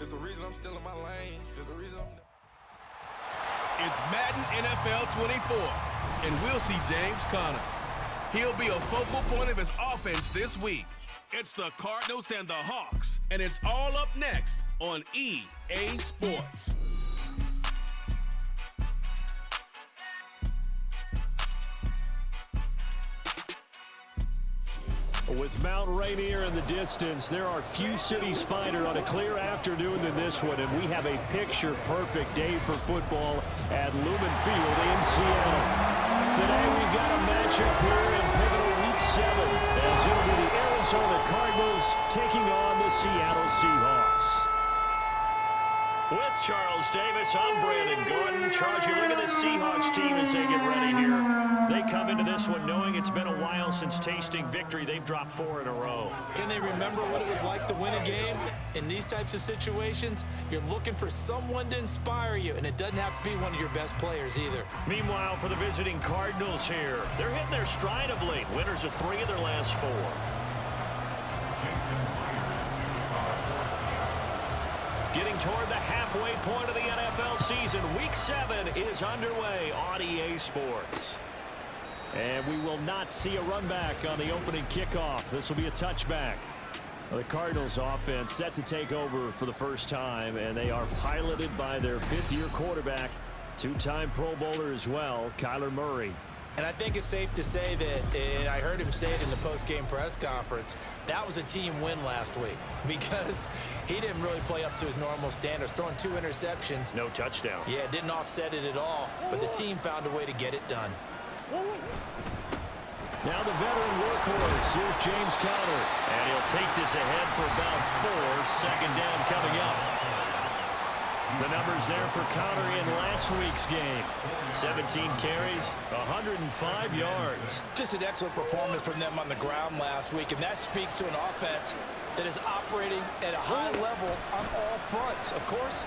It's the reason I'm still in my lane. It's the reason It's Madden NFL 24, and we'll see James Conner. He'll be a focal point of his offense this week. It's the Cardinals and the Hawks, and it's all up next on EA Sports. With Mount Rainier in the distance, there are few cities finer on a clear afternoon than this one, and we have a picture-perfect day for football at Lumen Field in Seattle. Today we've got a matchup here in pivotal Week 7, as it'll be the Arizona Cardinals taking on the Seattle Seahawks. With Charles Davis, I'm Brandon Gordon. Charles, you look at this Seahawks team as they get ready here. They come into this one knowing it's been a while since tasting victory. They've dropped 4 in a row. Can they remember what it was like to win a game? In these types of situations, you're looking for someone to inspire you, and it doesn't have to be one of your best players either. Meanwhile, for the visiting Cardinals here, they're hitting their stride of late. Winners of 3 of their last 4. Getting toward the halfway point of the NFL season. Week 7 is underway on EA Sports. And we will not see a run back on the opening kickoff. This will be a touchback. The Cardinals offense set to take over for the first time, and they are piloted by their 5th-year quarterback, 2-time Pro Bowler as well, Kyler Murray. And I think it's safe to say that, and I heard him say it in the post-game press conference, that was a team win last week because he didn't really play up to his normal standards, throwing 2 interceptions. No touchdown. Yeah, didn't offset it at all, but the team found a way to get it done. Now the veteran workhorse, here's James Conner. And he'll take this ahead for about 4. Second down coming up. The numbers there for Conner in last week's game. 17 carries, 105 yards. Just an excellent performance from them on the ground last week, and that speaks to an offense that is operating at a high level on all fronts. Of course,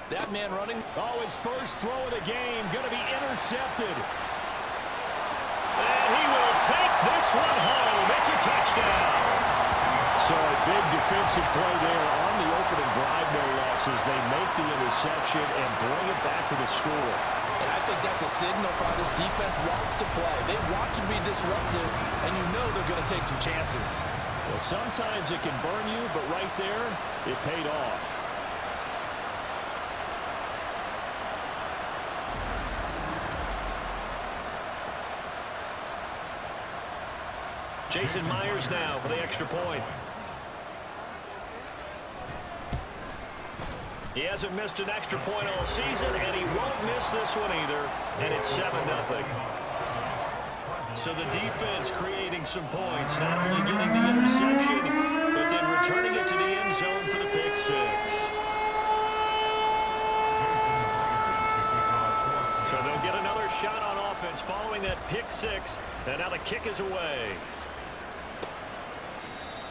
that man running. Oh, his first throw of the game going to be intercepted. And he will take this one home. It's a touchdown. So a big defensive play there on the opening drive, no less, as they make the interception and bring it back to the score. And I think that's a signal for how this defense wants to play. They want to be disruptive, and you know they're going to take some chances. Well, sometimes it can burn you, but right there, it paid off. Jason Myers now for the extra point. He hasn't missed an extra point all season, and he won't miss this one either, and it's 7-0. So the defense creating some points, not only getting the interception, but then returning it to the end zone for the pick 6. So they'll get another shot on offense following that pick 6, and now the kick is away.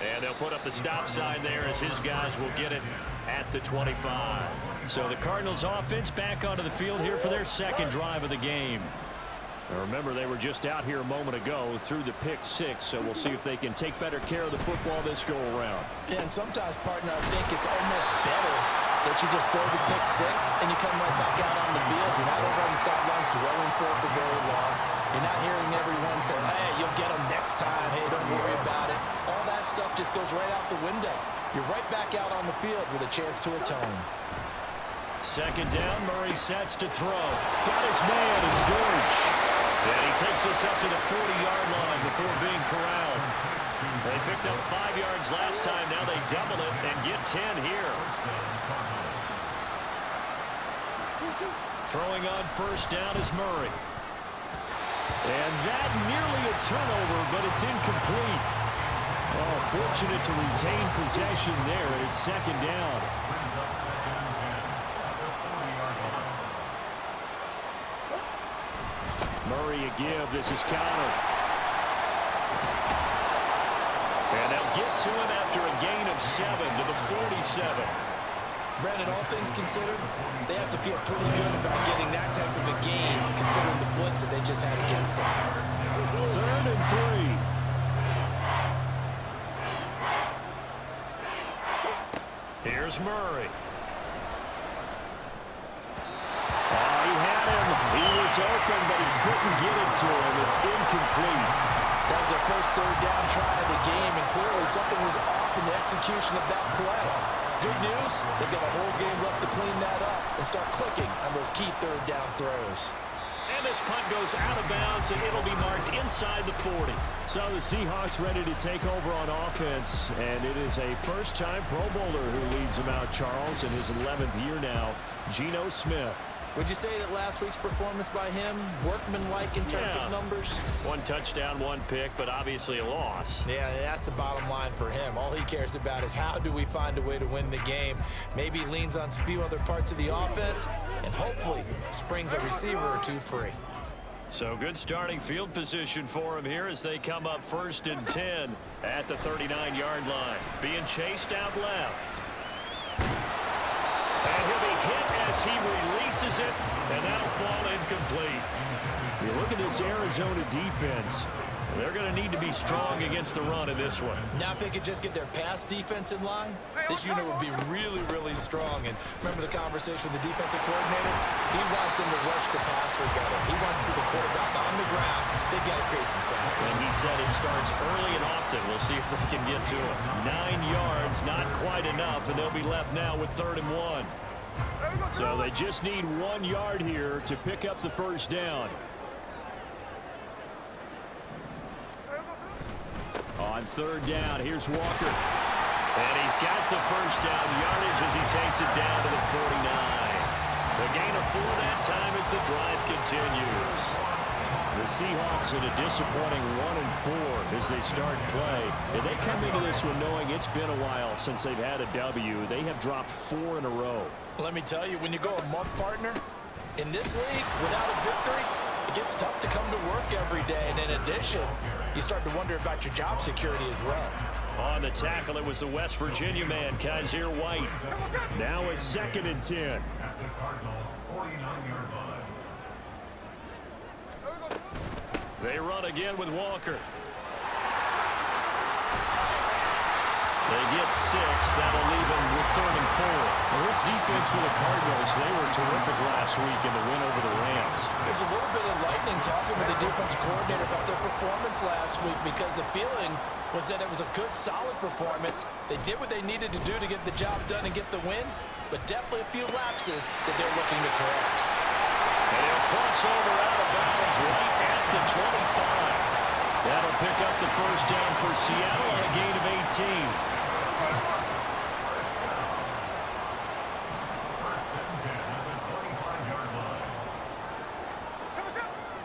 And they'll put up the stop sign there as his guys will get it at the 25. So the Cardinals offense back onto the field here for their second drive of the game. Now remember, they were just out here a moment ago through the pick 6, so we'll see if they can take better care of the football this go around. Yeah, and sometimes, partner, I think it's almost better that you just throw the pick 6 and you come right back out on the field. You're not over on the sidelines dwelling for very long. You're not hearing everyone say, hey, you'll get them next time. Hey, don't worry about it. All that stuff just goes right out the window. You're right back out on the field with a chance to atone. Second down, Murray sets to throw. Got his man, it's Dortch. And he takes us up to the 40-yard line before being corralled. They picked up 5 yards last time. Now they double it and get 10 here. Throwing on first down is Murray. And that nearly a turnover, but it's incomplete. Oh, fortunate to retain possession there, and it's second down. Murray a give. This is Conner. And they'll get to him after a gain of 7 to the 47. Brandon, all things considered, they have to feel pretty good about getting that type of a gain, considering the blitz that they just had against them. 3rd and 3. Here's Murray. was open, but he couldn't get it to him. It's incomplete. That was their first third down try of the game, and clearly something was off in the execution of that play. Good news, they've got a whole game left to clean that up and start clicking on those key third down throws. And this punt goes out of bounds, and it'll be marked inside the 40. So the Seahawks ready to take over on offense, and it is a first-time Pro Bowler who leads them out, Charles, in his 11th year now, Geno Smith. Would you say that last week's performance by him, workmanlike in terms of numbers? 1 touchdown, 1 pick, but obviously a loss. Yeah, that's the bottom line for him. All he cares about is how do we find a way to win the game. Maybe he leans on a few other parts of the offense and hopefully springs a receiver or two free. So good starting field position for him here as they come up 1st and 10 at the 39-yard line. Being chased out left. And he'll be hit as he releases it, and that'll fall incomplete. You look at this Arizona defense. They're going to need to be strong against the run in this one. Now, if they could just get their pass defense in line, this unit would be really, really strong. And remember the conversation with the defensive coordinator? He wants them to rush the passer better. He wants to see the quarterback on the ground. They've got to create some sacks. And he said it starts early and often. We'll see if they can get to it. 9 yards, not quite enough, and they'll be left now with 3rd and 1. So they just need 1 yard here to pick up the first down. On 3rd down, here's Walker. And he's got the first down yardage as he takes it down to the 49. The gain of 4 that time as the drive continues. The Seahawks in a disappointing 1-4 as they start play. And they come into this one knowing it's been a while since they've had a W. They have dropped 4 in a row. Let me tell you, when you go a month, partner, in this league, without a victory, it gets tough to come to work every day. And in addition, you start to wonder about your job security as well. On the tackle, it was the West Virginia man, Kaiser White. Now a 2nd and 10. They run again with Walker. They get 6. That'll leave them with 3rd and 4. Well, this defense for the Cardinals, they were terrific last week in the win over the Rams. There's a little bit of lightning talking with the defensive coordinator about their performance last week because the feeling was that it was a good, solid performance. They did what they needed to do to get the job done and get the win, but definitely a few lapses that they're looking to correct. And he'll cross over out of bounds right at the 25. That'll pick up the first down for Seattle on a gain of 18.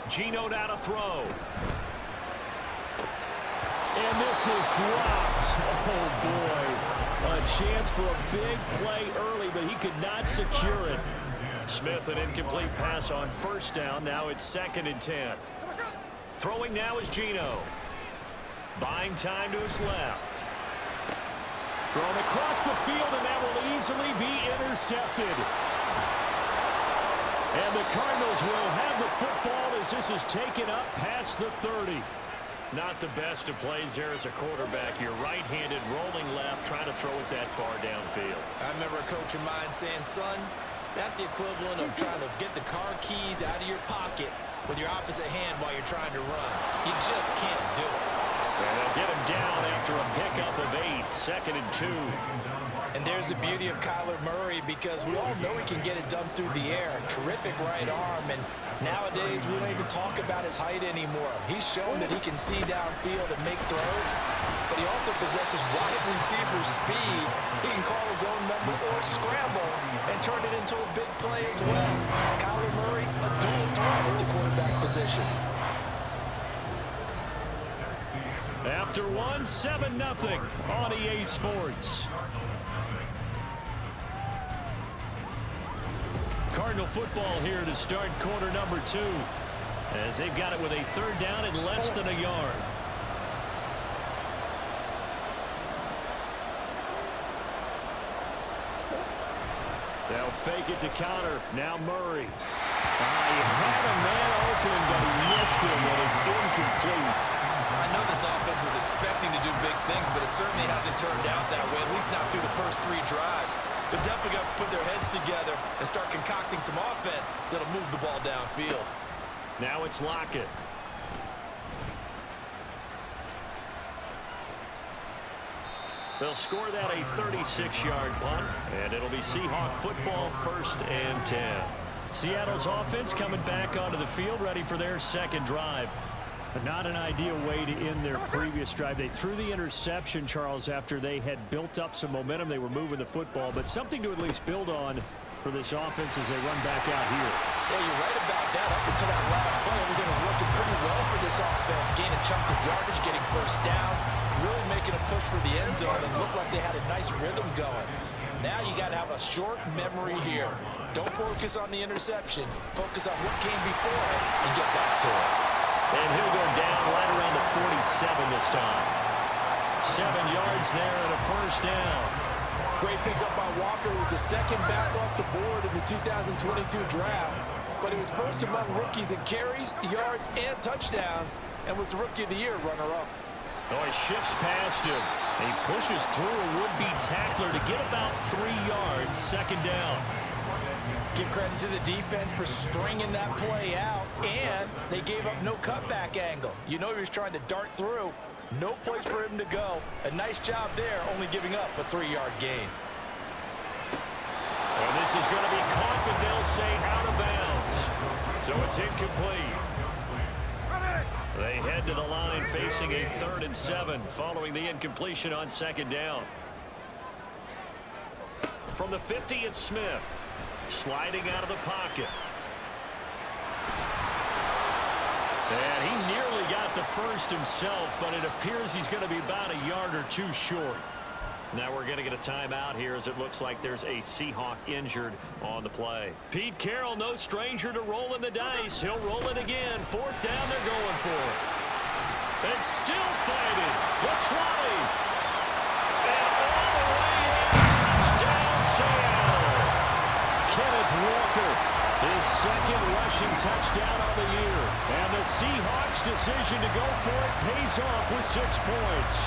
Geno now to throw. And this is dropped. Oh, boy. A chance for a big play early, but he could not secure it. Smith, an incomplete pass on 1st down. Now it's 2nd and 10. Throwing now is Geno. Buying time to his left. Thrown across the field, and that will easily be intercepted. And the Cardinals will have the football as this is taken up past the 30. Not the best of plays there as a quarterback. You're right-handed, rolling left, trying to throw it that far downfield. I remember a coach of mine saying, son, that's the equivalent of trying to get the car keys out of your pocket with your opposite hand while you're trying to run. You just can't do it. And they'll get him down after a pickup of 8, 2nd and 2. And there's the beauty of Kyler Murray because we all know he can get it done through the air. Terrific right arm, and nowadays we don't even talk about his height anymore. He's shown that he can see downfield and make throws, but he also possesses wide receiver speed. He can call his own number or scramble and turn it into a big play as well. Kyler Murray, a dual threat at the quarterback position. After 7-0 on EA Sports. Cardinal football here to start quarter number 2 as they've got it with a 3rd down and less than a yard. They'll fake it to counter. Now Murray. He had a man open, but he missed him, and it's incomplete. I know this offense was expecting to do big things, but it certainly hasn't turned out that way, at least not through the first 3 drives. They're definitely going to put their heads together and start concocting some offense that'll move the ball downfield. Now it's Lockett. They'll score that a 36-yard punt, and it'll be Seahawk football, 1st and 10. Seattle's offense coming back onto the field, ready for their second drive. Not an ideal way to end their previous drive. They threw the interception, Charles, after they had built up some momentum. They were moving the football, but something to at least build on for this offense as they run back out here. Yeah, you're right about that. Up until that last play, everything was working pretty well for this offense. Gaining chunks of yardage, getting first downs, really making a push for the end zone, and looked like they had a nice rhythm going. Now you got to have a short memory here. Don't focus on the interception. Focus on what came before it and get back to it. And he'll go down right around the 47 this time. 7 yards there and a first down. Great pickup by Walker. It was the second back off the board in the 2022 draft. But he was first among rookies in carries, yards, and touchdowns, and was the Rookie of the Year runner-up. Oh, he shifts past him. He pushes through a would-be tackler to get about 3 yards, second down. Give credit to the defense for stringing that play out, and they gave up no cutback angle. You know he was trying to dart through. No place for him to go. A nice job there, only giving up a 3-yard gain. And this is going to be caught, but they'll say out of bounds. So it's incomplete. They head to the line facing a 3rd and 7 following the incompletion on second down. From the 50, it's Smith. Sliding out of the pocket. And he nearly got the first himself, but it appears he's going to be about a yard or 2 short. Now we're going to get a timeout here as it looks like there's a Seahawk injured on the play. Pete Carroll, no stranger to rolling the dice. He'll roll it again. 4th down, they're going for it. And still fighting. The 20. And all the way in. Touchdown, Seattle. Kenneth Walker, his 2nd rushing touchdown on the year. And the Seahawks' decision to go for it pays off with 6 points.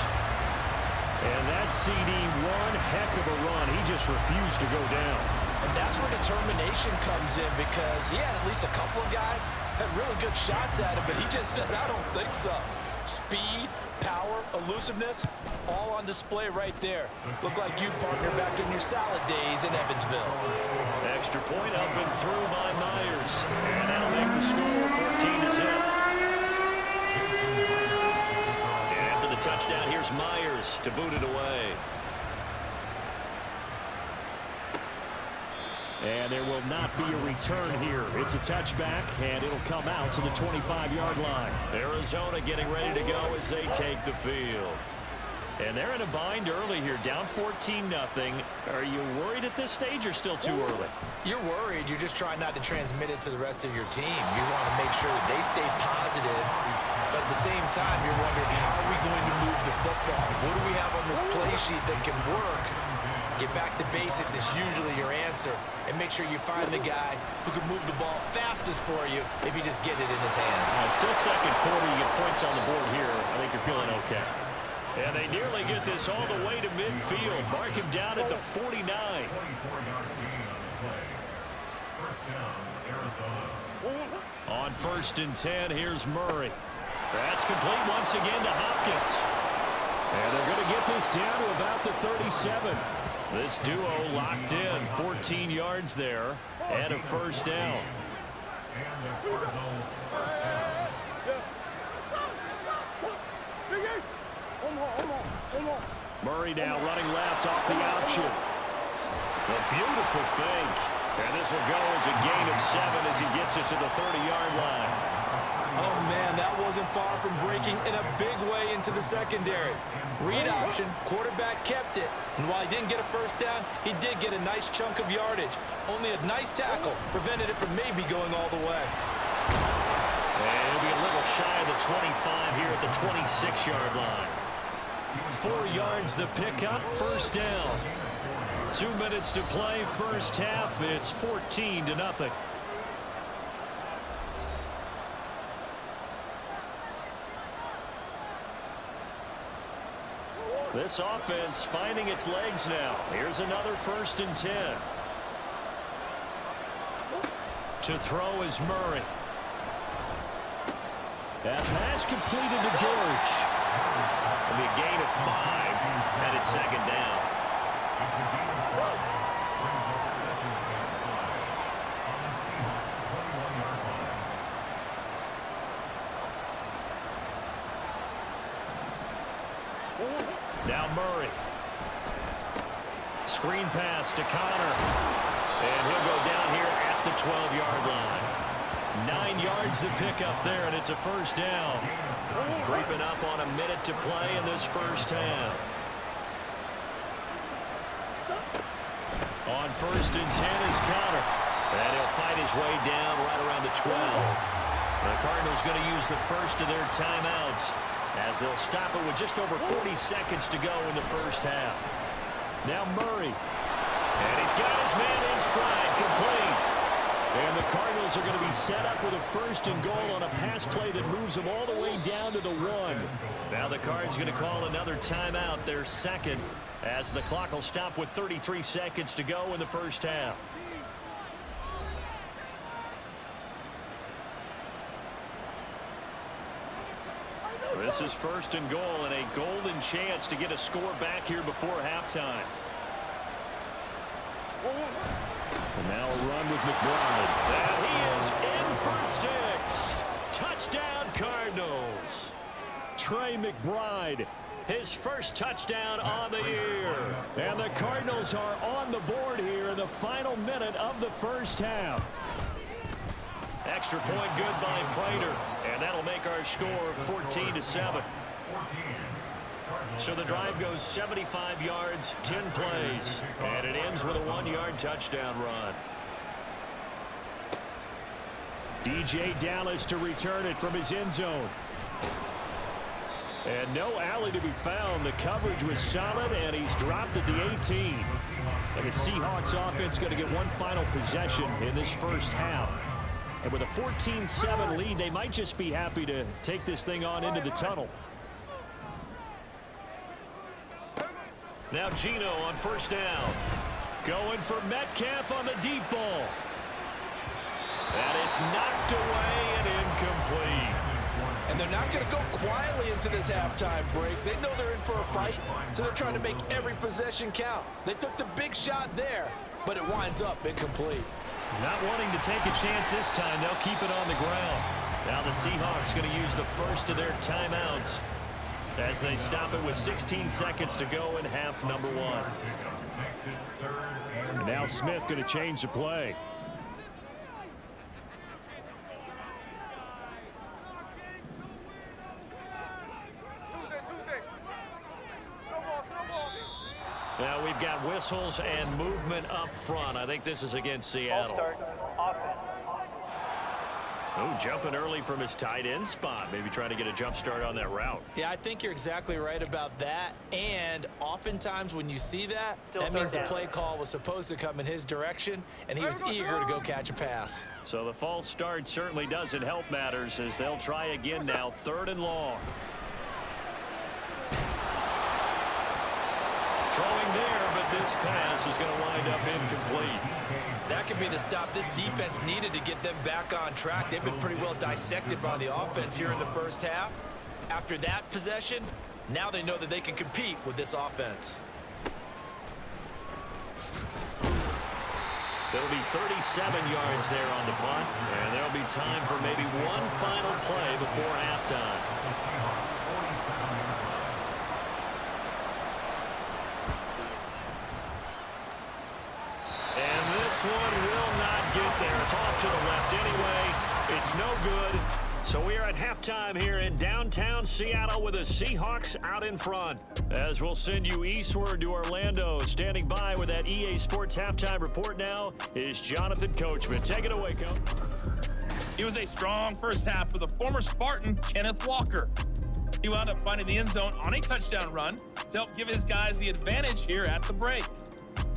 And that CD, one heck of a run. He just refused to go down. And that's where determination comes in, because he had at least a couple of guys had really good shots at him, but he just said, I don't think so. Speed, power, elusiveness, all on display right there. Look like you, partner, back in your salad days in Evansville. Extra point up and through by Myers. And that'll make the score 14-0. Touchdown, here's Myers to boot it away. And there will not be a return here. It's a touchback, and it'll come out to the 25-yard line. Arizona getting ready to go as they take the field. And they're in a bind early here, down 14-0. Are you worried at this stage or still too early? You're worried. You're just trying not to transmit it to the rest of your team. You want to make sure that they stay positive, but at the same time, you're wondering, how are we going to move the football? What do we have on this play sheet that can work? Get back to basics is usually your answer, and make sure you find the guy who can move the ball fastest for you if you just get it in his hands. Still second quarter, you get points on the board here. I think you're feeling okay. And they nearly get this all the way to midfield. Mark him down at the 49. On 1st and 10, here's Murray. That's complete once again to Hopkins. And they're going to get this down to about the 37. This duo locked in, 14 yards there, and a first down. Murray now running left off the option. A beautiful fake. And this will go as a gain of 7 as he gets it to the 30-yard line. Oh, man, that wasn't far from breaking in a big way into the secondary. Read option, quarterback kept it. And while he didn't get a first down, he did get a nice chunk of yardage. Only a nice tackle prevented it from maybe going all the way. And he'll be a little shy of the 25 here at the 26-yard line. 4 yards the pickup, first down. 2 minutes to play, first half. It's 14-0. This offense finding its legs now. Here's another 1st and 10. To throw is Murray. That pass completed to Dortch. It'll be a gain of 5, and it's second down. Now Murray. Screen pass to Connor. And he'll go down here at the 12-yard line. 9 yards to pick up there, and it's a first down. Creeping up on a minute to play in this first half. On 1st and 10 is Connor. And he'll fight his way down right around the 12. The Cardinals going to use the first of their timeouts, as they'll stop it with just over 40 seconds to go in the first half. Now Murray. And he's got his man in stride, complete. And the Cardinals are going to be set up with a 1st and goal on a pass play that moves them all the way down to the 1. Now the Cards going to call another timeout, their second, as the clock will stop with 33 seconds to go in the first half. This is 1st and goal, and a golden chance to get a score back here before halftime. And now a run with McBride. And he is in for 6. Touchdown, Cardinals. Trey McBride, his first touchdown on the year. And the Cardinals are on the board here in the final minute of the first half. Extra point good by Prater, and that'll make our score 14-7. So the drive goes 75 yards, 10 plays, and it ends with a 1-yard touchdown run. DJ Dallas to return it from his end zone. And no alley to be found. The coverage was solid, and he's dropped at the 18. And the Seahawks offense going to get one final possession in this first half. And with a 14-7 lead, they might just be happy to take this thing on into the tunnel. Now Gino on 1st down. Going for Metcalf on the deep ball. And it's knocked away and incomplete. And they're not going to go quietly into this halftime break. They know they're in for a fight, so they're trying to make every possession count. They took the big shot there, but it winds up incomplete. Not wanting to take a chance this time, they'll keep it on the ground. Now the Seahawks going to use the first of their timeouts as they stop it with 16 seconds to go in half number 1. And now Smith going to change the play. Now we've got whistles and movement up front. I think this is against Seattle. Oh, jumping early from his tight end spot. Maybe trying to get a jump start on that route. Yeah, I think you're exactly right about that. And oftentimes when you see that, that means the play call was supposed to come in his direction, and he was eager to go catch a pass. So the false start certainly doesn't help matters as they'll try again now, 3rd and long. Throwing there, but this pass is going to wind up incomplete. That could be the stop this defense needed to get them back on track. They've been pretty well dissected by the offense here in the first half. After that possession, now they know that they can compete with this offense. There'll be 37 yards there on the punt, and there'll be time for maybe one final play before halftime. One will not get there. It's off to the left anyway. It's no good. So we are at halftime here in downtown Seattle with the Seahawks out in front. As we'll send you eastward to Orlando. Standing by with that EA Sports halftime report now is Jonathan Coachman. Take it away, Coach. It was a strong first half for the former Spartan, Kenneth Walker. He wound up finding the end zone on a touchdown run to help give his guys the advantage here at the break.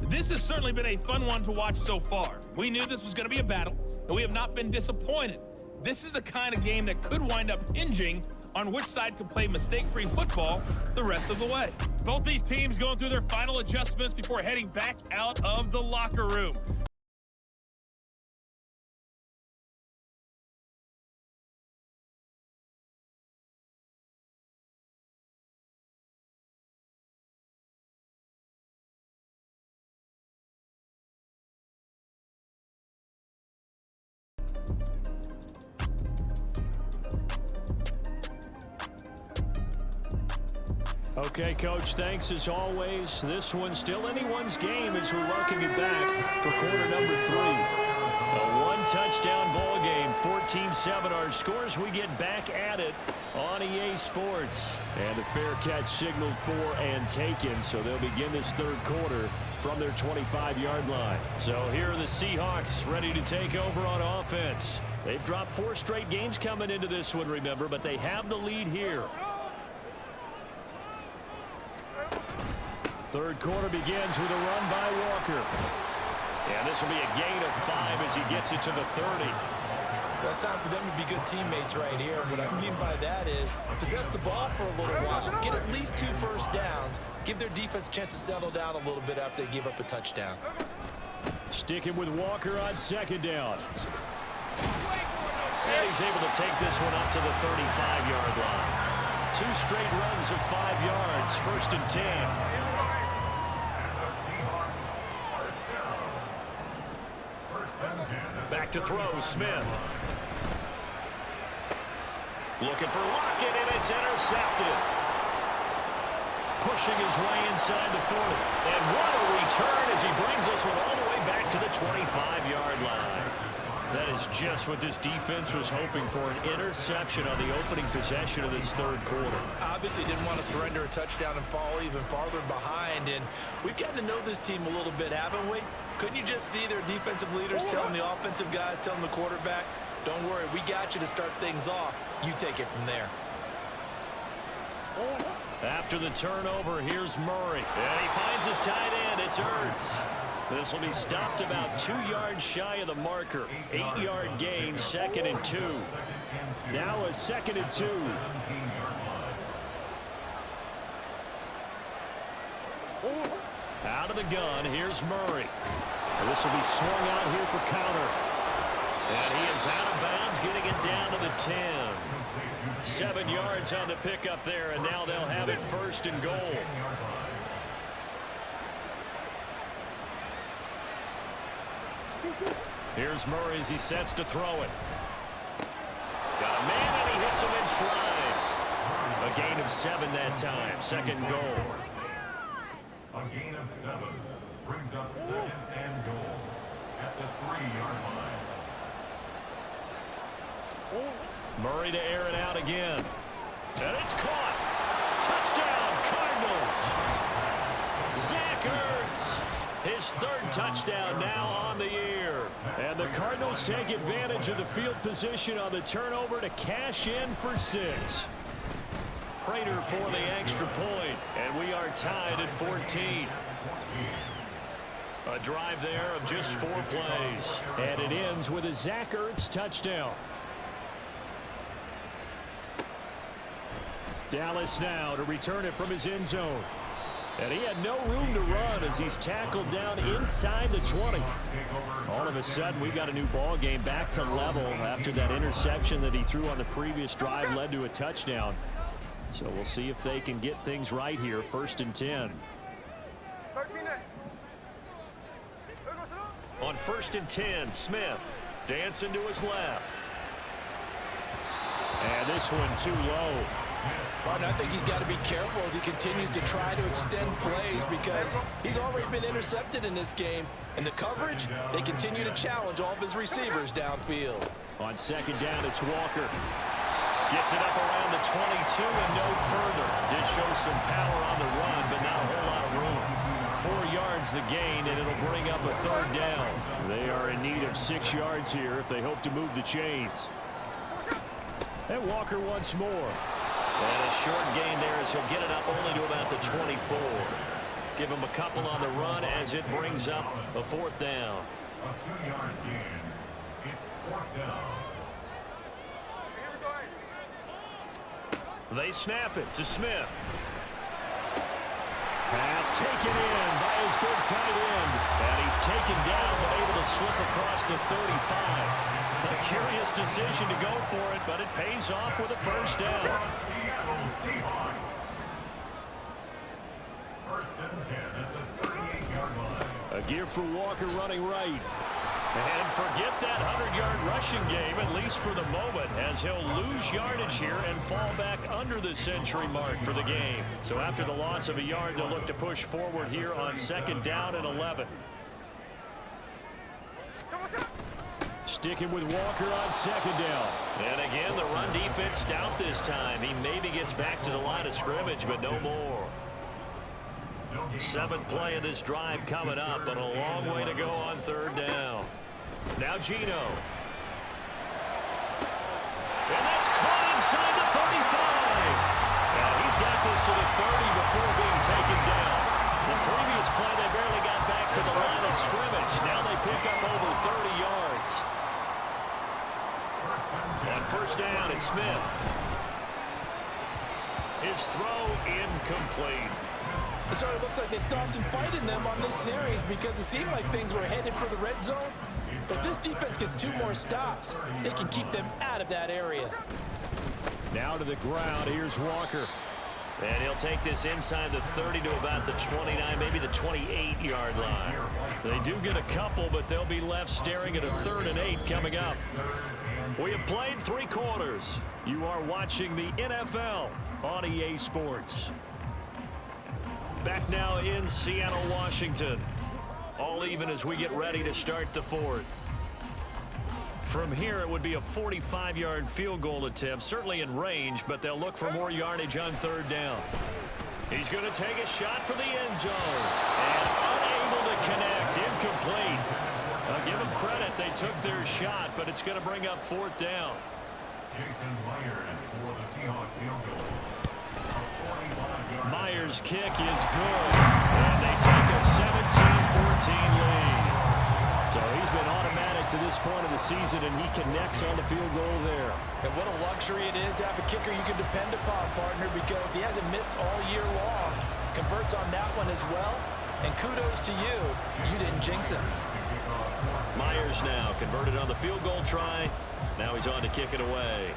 This has certainly been a fun one to watch so far. We knew this was going to be a battle, and we have not been disappointed. This is the kind of game that could wind up hinging on which side can play mistake-free football the rest of the way. Both these teams going through their final adjustments before heading back out of the locker room. Okay, Coach, thanks as always. This one's still anyone's game as we welcome you back for quarter number 3. A one-touchdown ball game, 14-7 our scores. We get back at it on EA Sports. And a fair catch signaled for and taken, so they'll begin this third quarter from their 25-yard line. So here are the Seahawks ready to take over on offense. They've dropped 4 straight games coming into this one, remember, but they have the lead here. Third quarter begins with a run by Walker. And this will be a gain of 5 as he gets it to the 30. Well, it's time for them to be good teammates right here. What I mean by that is possess the ball for a little while. Get at least 2 first downs. Give their defense a chance to settle down a little bit after they give up a touchdown. Sticking with Walker on second down. And he's able to take this one up to the 35-yard line. 2 straight runs of 5 yards, first and 10. Back to throw, Smith. Looking for Lockett, and it's intercepted. Pushing his way inside the 40. And what a return as he brings us one all the way back to the 25-yard line. That is just what this defense was hoping for, an interception on the opening possession of this third quarter. Obviously didn't want to surrender a touchdown and fall even farther behind, and we've gotten to know this team a little bit, haven't we? Couldn't you just see their defensive leaders telling the offensive guys, telling the quarterback, don't worry, we got you to start things off. You take it from there. After the turnover, here's Murray. And he finds his tight end. It's Ertz. This will be stopped about 2 yards shy of the marker. 8-yard gain, 2nd and 2. Now a 2nd and 2. Out of the gun, here's Murray. And this will be swung out here for counter. And he is out of bounds, getting it down to the 10. 7 yards on the pickup there, and now they'll have it first and goal. Here's Murray as he sets to throw it. Got a man, and he hits him in stride. A gain of 7 that time, 2nd goal. A gain of 7 brings up 2nd and goal at the 3-yard line. Murray to air it out again. And it's caught. Touchdown, Cardinals. Zach Ertz. His 3rd touchdown now on the year. And the Cardinals take advantage of the field position on the turnover to cash in for 6. Prater for the extra point. And we are tied at 14. A drive there of just 4 plays. And it ends with a Zach Ertz touchdown. Dallas now to return it from his end zone. And he had no room to run as he's tackled down inside the 20. All of a sudden, we've got a new ball game back to level after that interception that he threw on the previous drive led to a touchdown. So we'll see if they can get things right here. 1st and 10. On 1st and 10, Smith dancing to his left. And this one too low. And I think he's got to be careful as he continues to try to extend plays because he's already been intercepted in this game. And the coverage, they continue to challenge all of his receivers downfield. On 2nd down, it's Walker. Gets it up around the 22 and no further. Did show some power on the run, but not a whole lot of room. 4 yards the gain, and it'll bring up a 3rd down. They are in need of 6 yards here if they hope to move the chains. And Walker once more. And a short gain there as he'll get it up only to about the 24. Give him a couple on the run as it brings up a 4th down. A 2-yard gain. It's 4th down. They snap it to Smith. Pass taken in by his big tight end. And he's taken down but able to slip across the 35. A curious decision to go for it, but it pays off with a 1st down. Seahawks. 1st and 10 at the 38-yard line. A gear for Walker running right. And forget that 100-yard rushing game, at least for the moment, as he'll lose yardage here and fall back under the century mark for the game. So after the loss of a yard, they'll look to push forward here on 2nd down and 11. Sticking with Walker on 2nd down. And again, the run defense stout this time. He maybe gets back to the line of scrimmage, but no more. 7th play of this drive coming up, but a long way to go on 3rd down. Now Gino. And that's caught inside the 35. And he's got this to the 30 before being taken down. The previous play, they barely got back to the line of scrimmage. Now they pick up over 30 yards. On 1st down, it's Smith. His throw incomplete. It sort of looks like they stopped some fight in them on this series because it seemed like things were headed for the red zone. But if this defense gets 2 more stops, they can keep them out of that area. Now to the ground. Here's Walker. And he'll take this inside the 30 to about the 29, maybe the 28-yard line. They do get a couple, but they'll be left staring at a 3rd and 8 coming up. We have played 3 quarters. You are watching the NFL on EA Sports. Back now in Seattle, Washington. All even as we get ready to start the 4th. From here, it would be a 45-yard field goal attempt, certainly in range, but they'll look for more yardage on 3rd down. He's going to take a shot for the end zone. And unable to connect, incomplete. I'll give them credit, they took their shot, but it's going to bring up 4th down. Jason Myers for the Seahawks field goal. Myers' kick is good, and they take a 17-14 lead. So he's been automatic to this point of the season, and he connects on the field goal there. And what a luxury it is to have a kicker you can depend upon, partner, because he hasn't missed all year long. Converts on that one as well, and kudos to you. You didn't jinx him. Myers now converted on the field goal try. Now he's on to kick it away.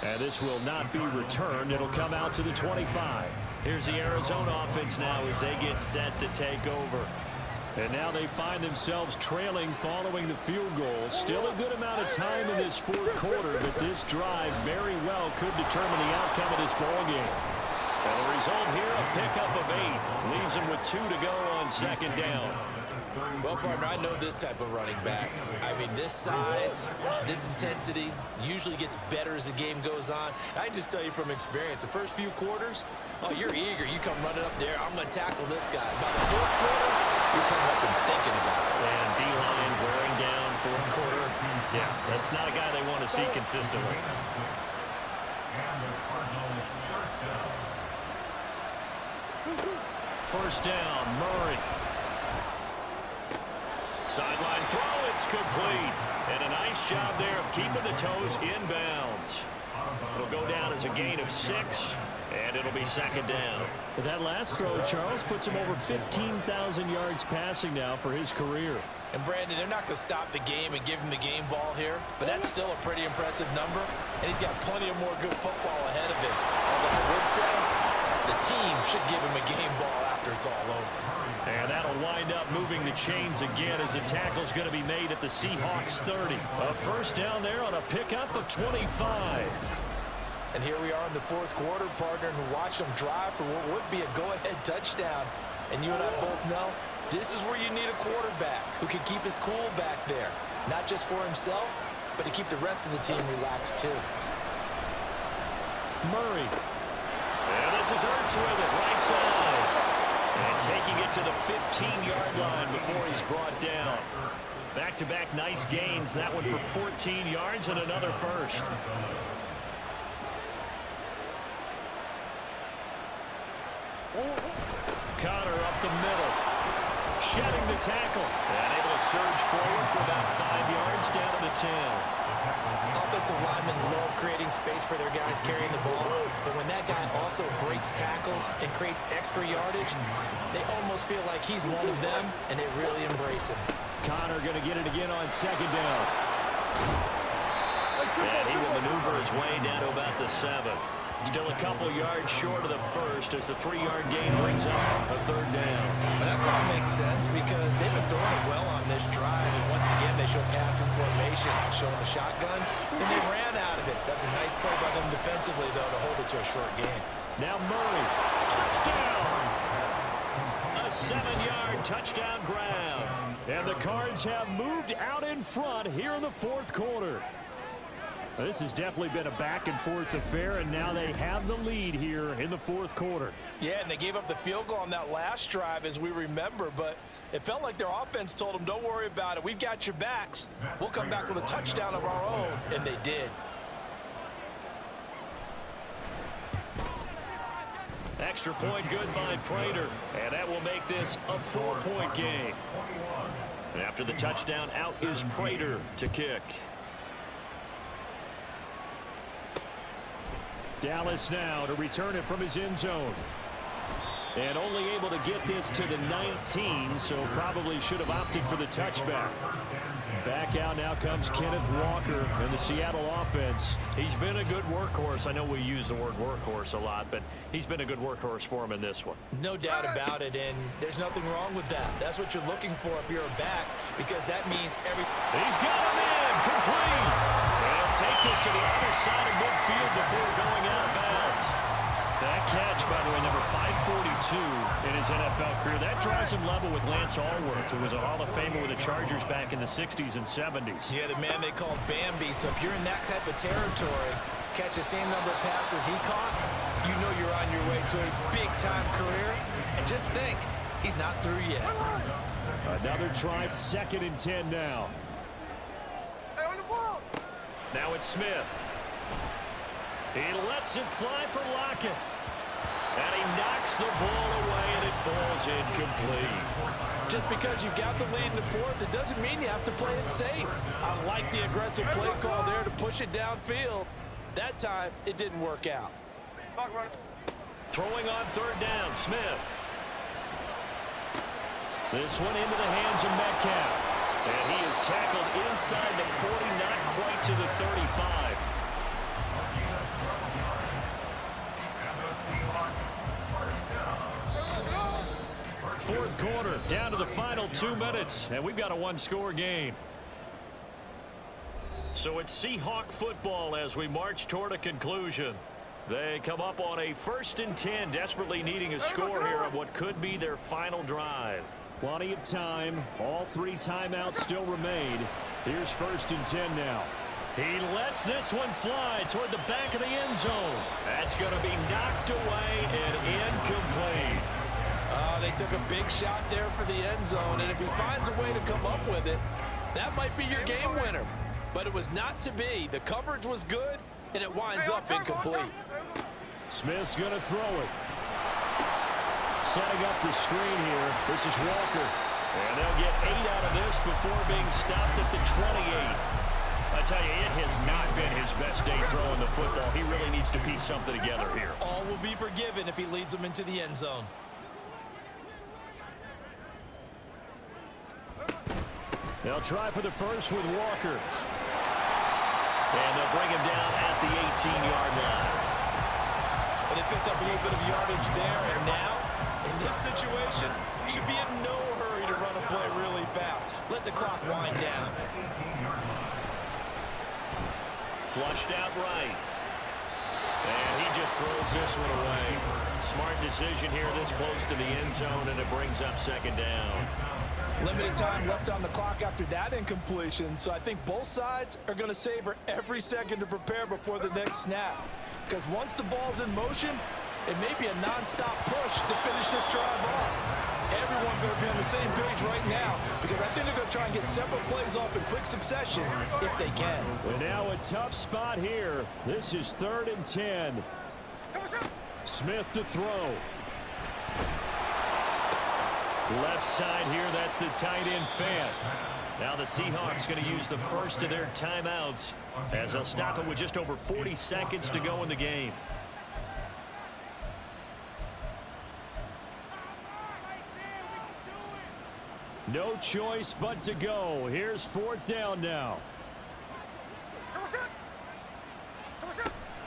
And this will not be returned. It'll come out to the 25. Here's the Arizona offense now as they get set to take over. And now they find themselves trailing following the field goal. Still a good amount of time in this 4th quarter, but this drive very well could determine the outcome of this ballgame. And the result here, a pickup of 8. Leaves them with 2 to go on 2nd down. Well, partner, I know this type of running back. I mean, this size, this intensity usually gets better as the game goes on. I just tell you from experience, the first few quarters, oh, you're eager. You come running up there, I'm going to tackle this guy. By the 4th quarter, you're coming up and thinking about it. And D-line wearing down 4th quarter. Yeah, that's not a guy they want to see consistently. And the Cardinals First down, Murray. Sideline throw, it's complete. And a nice job there of keeping the toes inbounds. It'll go down as a gain of 6, and it'll be 2nd down. But that last throw, Charles, puts him over 15,000 yards passing now for his career. And Brandon, they're not going to stop the game and give him the game ball here, but that's still a pretty impressive number, and he's got plenty of more good football ahead of him. Although I would say the team should give him a game ball after it's all over. And that'll wind up moving the chains again as the tackle's going to be made at the Seahawks 30. A first down there on a pickup of 25. And here we are in the 4th quarter, partner, and watch them drive for what would be a go-ahead touchdown. And you and I both know this is where you need a quarterback who can keep his cool back there. Not just for himself, but to keep the rest of the team relaxed too. Murray. And this is Ertz with it, right side. And taking it to the 15-yard line before he's brought down. Back-to-back nice gains. That one for 14 yards and another first. Connor up the middle. Shedding the tackle. And able to surge forward for about 5 yards down to the 10. Offensive linemen love creating space for their guys carrying the ball, but when that guy also breaks tackles and creates extra yardage, they almost feel like he's one of them, and they really embrace him. Connor going to get it again on 2nd down. And he will maneuver his way down to about the 7. Still a couple yards short of the first as the 3-yard gain brings up a 3rd down. But that call makes makes sense because they've been throwing it well on this drive, and once again they show passing formation, showing the shotgun, and they ran out of it. That's a nice play by them defensively, though, to hold it to a short game. Now Murray, touchdown! A 7-yard touchdown grab. And the Cards have moved out in front here in the fourth quarter. This has definitely been a back-and-forth affair, and now they have the lead here in the fourth quarter. Yeah, and they gave up the field goal on that last drive, as we remember, but it felt like their offense told them, don't worry about it. We've got your backs. We'll come back with a touchdown of our own, and they did. Extra point good by Prater, and that will make this a 4-point game. And after the touchdown, out is Prater to kick. Dallas now to return it from his end zone. And only able to get this to the 19, so probably should have opted for the touchback. Back out now comes Kenneth Walker in the Seattle offense. He's been a good workhorse. I know we use the word workhorse a lot, but he's been a good workhorse for him in this one. No doubt about it, and there's nothing wrong with that. That's what you're looking for if you're a back, because that means He's got him in, complete. They'll take this to the other side of midfield before going out of bounds. That catch, by the way, number 542 in his NFL career. That drives him level with Lance Allworth, who was a Hall of Famer with the Chargers back in the 60s and 70s. Yeah, the man they called Bambi. So if you're in that type of territory, catch the same number of passes he caught, you know you're on your way to a big-time career. And just think, he's not through yet. Another try, 2nd and 10 now. Now it's Smith. He lets it fly for Lockett. And he knocks the ball away, and it falls incomplete. Just because you've got the lead in the fourth, it doesn't mean you have to play it safe. I like the aggressive play call there to push it downfield. That time, it didn't work out. Throwing on 3rd down, Smith. This one into the hands of Metcalf. And he is tackled inside the 40, not quite to the 35. Fourth quarter, down to the final 2 minutes, and we've got a 1-score game. So it's Seahawk football as we march toward a conclusion. They come up on a 1st and 10, desperately needing a score here on what could be their final drive. Plenty of time. All 3 timeouts still remain. Here's 1st and 10 now. He lets this one fly toward the back of the end zone. That's going to be knocked away and incomplete. They took a big shot there for the end zone, and if he finds a way to come up with it, that might be your game winner. But it was not to be. The coverage was good, and it winds up incomplete. Smith's going to throw it. Setting up the screen here. This is Walker. And they'll get 8 out of this before being stopped at the 28. I tell you, it has not been his best day throwing the football. He really needs to piece something together here. All will be forgiven if he leads them into the end zone. They'll try for the first with Walker. And they'll bring him down at the 18-yard line. Well, they picked up a little bit of yardage there, and now, in this situation, should be in no hurry to run a play really fast. Let the clock wind down. Flushed out right. And he just throws this one away. Smart decision here this close to the end zone, and it brings up 2nd down. Limited time left on the clock after that incompletion, so I think both sides are going to savor every second to prepare before the next snap. Because once the ball's in motion, it may be a non-stop push to finish this drive off. Everyone's going to be on the same page right now, because I think they're going to try and get several plays off in quick succession if they can. And now a tough spot here. This is 3rd and 10. Smith to throw. Left side here, that's the tight end Fant. Now the Seahawks going to use the first of their timeouts as they'll stop it with just over 40 seconds to go in the game. No choice but to go. Here's 4th down now.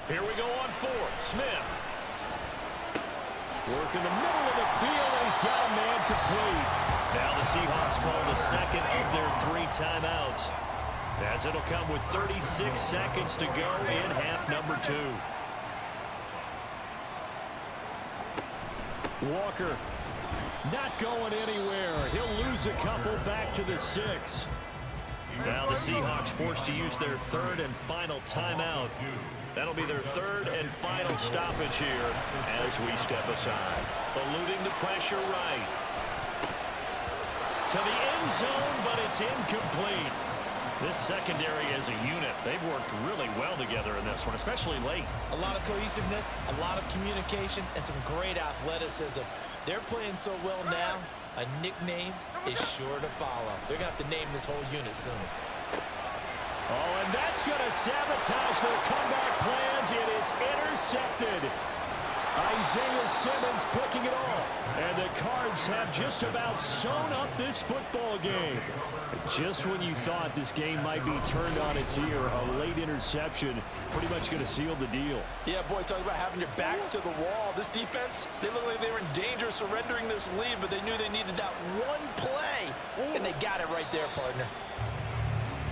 Here we go on 4th. Smith. Work in the middle of the field, and he's got a man complete. Now the Seahawks call the second of their 3 timeouts, as it'll come with 36 seconds to go in half number 2. Walker not going anywhere. He'll lose a couple back to the 6. Now the Seahawks forced to use their 3rd and final timeout. That'll be their 3rd and final stoppage here as we step aside. Eluding the pressure right. To the end zone, but it's incomplete. This secondary as a unit, they've worked really well together in this one, especially late. A lot of cohesiveness, a lot of communication, and some great athleticism. They're playing so well now, a nickname is sure to follow. They're going to have to name this whole unit soon. Oh, and that's going to sabotage their comeback plans. It is intercepted. Isaiah Simmons picking it off. And the Cards have just about sewn up this football game. Just when you thought this game might be turned on its ear, a late interception pretty much going to seal the deal. Yeah, boy, talking about having your backs to the wall. This defense, they look like they were in danger of surrendering this lead, but they knew they needed that one play. And they got it right there, partner.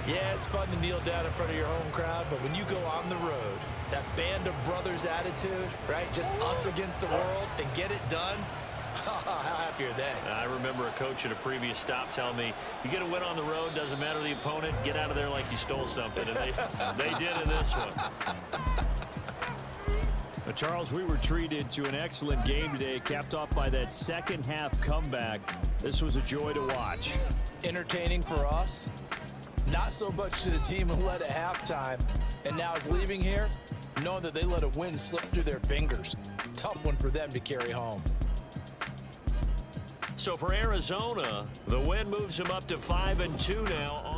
Yeah, it's fun to kneel down in front of your home crowd, but when you go on the road, that band of brothers attitude, right? Just us against the world and get it done. How happy are they? I remember a coach at a previous stop telling me, you get a win on the road, doesn't matter the opponent, get out of there like you stole something. And they did in this one. But Charles, we were treated to an excellent game today, capped off by that second half comeback. This was a joy to watch. Entertaining for us. Not so much to the team who led at halftime and now is leaving here knowing that they let a win slip through their fingers. Tough one for them to carry home. So for Arizona, the win moves them up to 5-2 now.